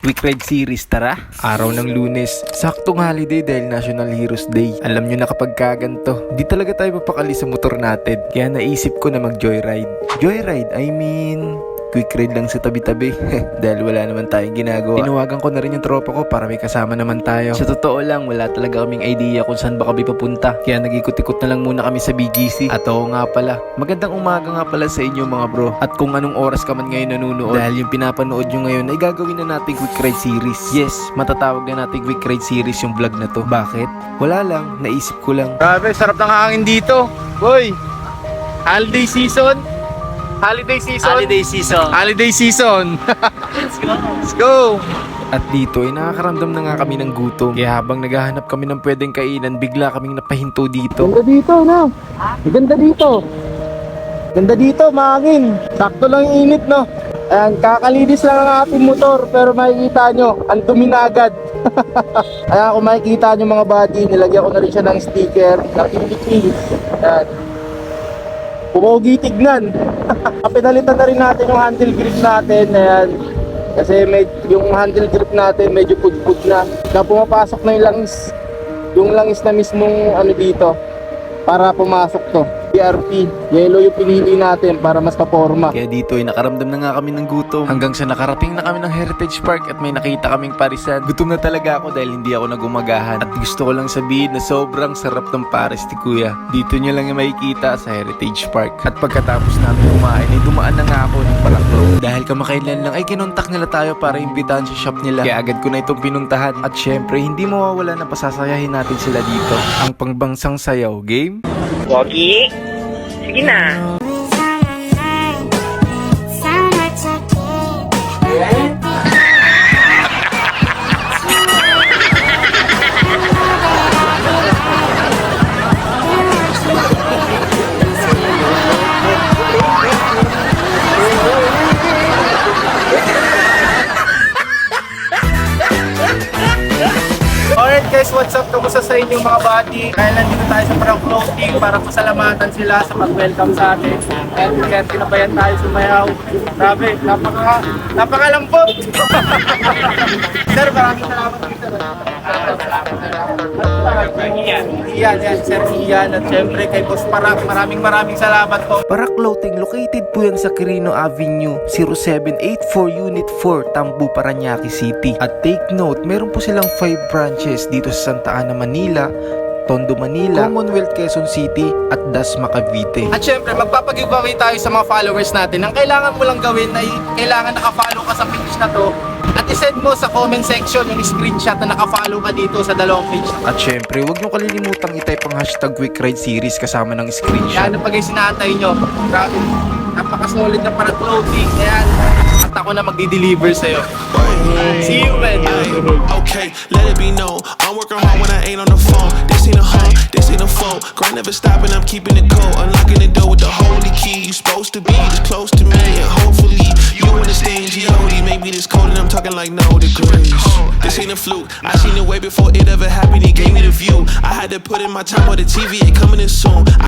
Quick Ride Series, tara! Araw ng Lunes, saktong holiday dahil National Heroes Day. Alam nyo na kapag kaganto, di talaga tayo mapakali sa motor natin. Kaya naisip ko na mag-joyride. Joyride, I mean... quick ride lang sa tabi-tabi. Dahil wala naman tayong ginagawa. Tinawagan ko na rin yung tropa ko para may kasama naman tayo. Sa totoo lang, wala talaga kaming idea kung saan ba kami papunta. Kaya nag-ikot-ikot na lang muna kami sa BGC. At oo nga pala, magandang umaga nga pala sa inyo mga bro. At kung anong oras ka man ngayon nanonood, dahil yung pinapanood nyo ngayon ay gagawin na natin quick ride series. Yes, matatawag na natin quick ride series yung vlog na to. Bakit? Wala lang, naisip ko lang. Grabe, sarap ng hangin dito. Boy, holiday season. Holiday season. Holiday season. Holiday season. Let's go. Let's go. At dito ay nakakaramdam na nga kami ng gutom. Kaya habang naghahanap kami ng pwedeng kainan, bigla kaming napahinto dito. Ganda dito, no? Ganda dito. Ganda dito, mahangin. Sakto lang yung init, no? Ayan, kakalinis lang ang ating motor, pero makikita nyo, ang dumi na agad. Ayan, kung makikita nyo mga body, nilagyan ko na rin siya ng sticker na PPT. Ayan. Pumogi tignan. Pinalitan na rin natin yung handle grip natin. Ayan. Kasi yung handle grip natin medyo pudpud na. Na pumapasok na yung langis. Yung langis na mismong ano dito. Para pumasok to. PRP. Yellow yung pinili natin para mas paporma. Kaya dito ay nakaramdam na nga kami ng gutom. Hanggang sa nakarating na kami ng Heritage Park at may nakita kaming parisan. Gutom na talaga ako dahil hindi ako nagumagahan. At gusto ko lang sabihin na sobrang sarap ng pares ni Kuya. Dito nyo lang yung makikita sa Heritage Park. At pagkatapos namin kumain ay dumaan na nga ako ng Paraklaw. Dahil kamakailan lang ay kinontak nila tayo para imbitahan sa shop nila. Kaya agad ko na itong pinuntahan. At syempre hindi mawawala na pasasayahin natin sila dito. Ang pangbansang sayaw game. Wagi. Sige na. Alright guys, what's up? Kamusta sa inyong mga buddy? Kaya nandito tayo sa Parang Floating para pasalamatan sila sa pag-welcome sa atin. And kaya tinabayan tayo sumayaw. Grabe, napakalambot! Sir, maraming salamat po sir. Iyan, Sir Ian. At syempre kay Boss Parak, maraming salamat po. Parak Clothing, located po yan sa Quirino Avenue, 0784 Unit 4, Tambu, Parañaque City. At take note, meron po silang 5 branches dito sa Santa Ana, Manila, Tondo, Manila, Commonwealth, Quezon City, at Dasma, Cavite. At syempre, magpapag-giveaway tayo sa mga followers natin. Ang kailangan mo lang gawin ay kailangan nakafollow ka sa page na to. At isend mo sa comment section yung screenshot na nakafollow ka dito sa dalawang page. At syempre, huwag nyo kalilimutang i-type ang hashtag Quick Ride Series kasama ng screenshot. Yan ang pag sinatay nyo. Grabe, napaka-solid na para clothing. Ayan. At ako na magdi-deliver sa'yo. See you, man. Okay, let it be known. I'm working hard when I ain't on the phone. This ain't a home, this ain't a phone. Grind never stopping, I'm keeping it cold. Unlocking the door with the holy key. You supposed to be this close to me, and hopefully you understand G.O.D. Maybe this cold and I'm talking like no degrees. This ain't a fluke. I seen it way before it ever happened. He gave me the view. I had to put in my time on the TV. It coming in soon.